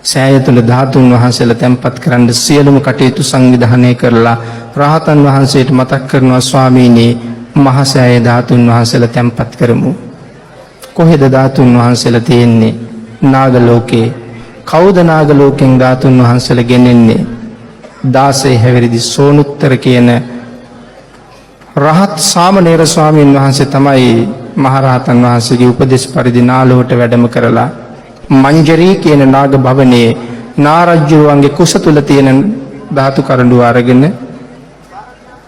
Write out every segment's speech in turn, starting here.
සෑය තුල ධාතුන් වහන්සේලා තැන්පත් කරන්න සියලුම කටයුතු සංවිධානය කරලා රහතන් වහන්සේට මතක් කරනවා ස්වාමීනි මහා සෑය ධාතුන් වහන්සේලා තැන්පත් කරමු. කොහෙද ධාතුන් වහන්සේලා තියෙන්නේ? නාග ලෝකේ. කවුද නාග ලෝකෙන් ධාතුන් වහන්සේලා ගෙනෙන්නේ? 16 හැවිරිදි සෝනුත්තර කියන රහත් සාමණේර ස්වාමීන් වහන්සේ තමයි මහරහතන් වහන්සේගේ උපදේශ පරිදි නාලුවට වැඩම කරලා මංජරී කියන නාග භවනයේ නාරජ්ජුරුවන්ගේ කුස තුල තියෙන ධාතු කරඬුව අරගෙන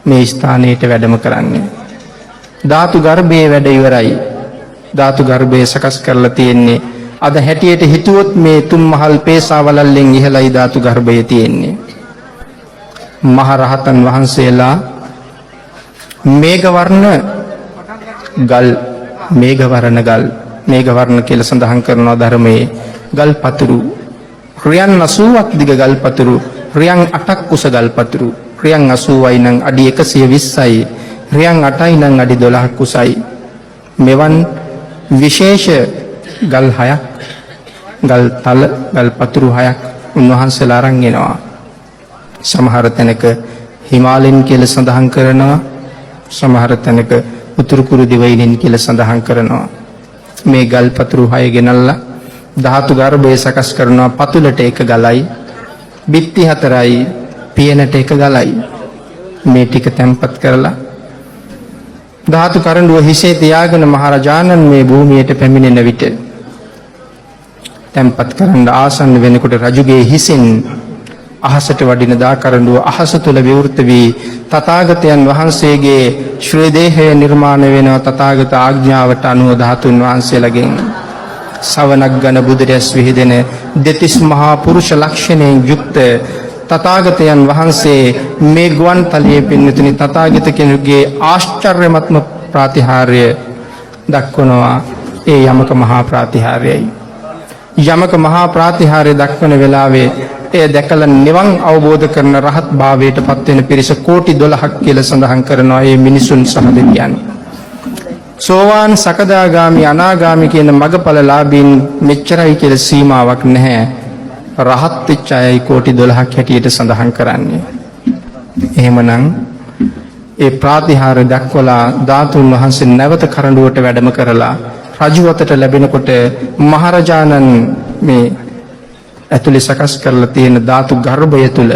මේ ස්ථානයට වැඩම කරන්නේ. ධාතු ගර්භයේ වැඩ ඉවරයි. ධාතු ගර්භය සකස් කරලා තියෙන්නේ අද හැටියට හිතුවොත් මේ තුන් මහල් පේසාවලල්ලෙන් ඉහළයි ධාතු ගර්භය තියෙන්නේ. මහරහතන් වහන්සේලා මේඝවර්ණ ගල් මේඝවර්ණ කියලා සඳහන් කරනවා ධර්මයේ. ගල් පතුරු රියන් 80ක් දිග ගල් පතුරු, රියන් 8ක් උස ගල් පතුරු. රියන් 80යි නම් අඩි 120යි, රියන් 8යි නම් අඩි 12ක් උසයි. මෙවන් විශේෂ ගල් 6ක්, ගල් තල, ගල් පතුරු 6ක් උන්වහන්සේලා අරන් එනවා. සමහර තැනක හිමාලයන් කියලා සඳහන් කරනවා, සමහර තැනක උතුරු කුරු දිවයිනෙන් කියලා සඳහන් කරනවා. මේ ගල් පතුරු 6 ගෙනල්ලා ධාතු ගර්භය සකස් කරනවා. පතුලට එක ගලයි, බිත්ති 4යි, පියනට එක ගලයි. මේ ටික තැම්පත් කරලා ධාතු කරඬුව හිසේ තියාගෙන මහරජාණන් මේ භූමියට පැමිණෙන විට තැම්පත් කරන්න ආසන්න වෙනකොට රජුගේ හිසෙන් අහසට වඩින දා කරඬුව අහස තුල විවෘත වී තථාගතයන් වහන්සේගේ ශ්‍රී දේහය නිර්මාණය වෙනවා. තථාගත ආඥාවට අනුව ධාතුන් වහන්සේලාගෙන් සවනක් ගන බුදුරැස් විහිදෙන දෙතිස් මහා පුරුෂ ලක්ෂණයෙන් යුක්ත තථාගතයන් වහන්සේ මේ ගුවන් තලයේ පින්නතුනි තථාගත කෙනෙකුගේ ආශ්චර්යමත්ම ප්‍රාතිහාර්ය දක්වනවා. ඒ යමක මහා ප්‍රාතිහාර්යයි. යමක මහා ප්‍රාතිහාර්ය දක්වන වෙලාවේ එය දැකලා නිවන් අවබෝධ කරන රහත් භාවයට පත් වෙන පිරිස කෝටි 12ක් කියලා සඳහන් කරනවා. ඒ මිනිසුන් සහ දෙවියන්. සෝවාන්, සකදාගාමි, අනාගාමි කියන මගඵලලාභීන් මෙච්චරයි කියලා සීමාවක් නැහැ. රහත් වෙච්ච අයයි කෝටි 12ක් හැටියට සඳහන් කරන්නේ. එහෙමනම් ඒ ප්‍රාතිහාර්ය දක්වලා ධාතුන් වහන්සේ නැවත කරඬුවට වැඩම කරලා රජු අතට ලැබෙනකොට මහරජාණන් මේ ඇතුලේ සකස් කරලා තියෙන ධාතු ගර්භය තුල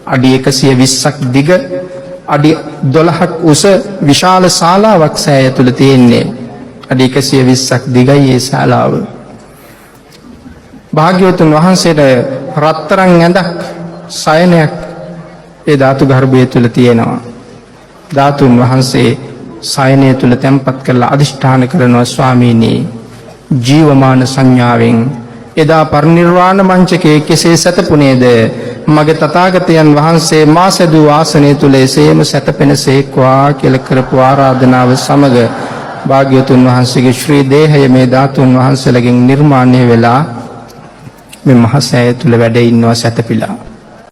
අඩි 120ක් දිග, අඩි 12ක් උස විශාල ශාලාවක් සෑය තුල තියෙන්නේ. අඩි 120ක් දිගයි ඒ ශාලාව. භාග්‍යවතුන් වහන්සේට රත්තරන් ඇඳක්, සයනයක් ඒ ධාතු ගර්භය තුල තියෙනවා. ධාතුන් වහන්සේ සයනය තුල තැන්පත් කරලා අදිෂ්ඨාන කරනවා ස්වාමීනි ජීවමාන සංඥාවෙන් එදා පරිනිර්වාණ මංචකයේ කෙසේ සැතපුණේද මගේ තථාගතයන් වහන්සේ මා සැදූ ආසනය තුල එසේම සැතපෙනසේක්වා කියලා කරපු ආරාධනාව සමග භාග්‍යවතුන් වහන්සේගේ ශ්‍රී දේහය මේ ධාතුන් වහන්සේලාගෙන් නිර්මාණය වෙලා මේ මහසෑය තුල වැඩ ඉන්නවා සැතපීලා.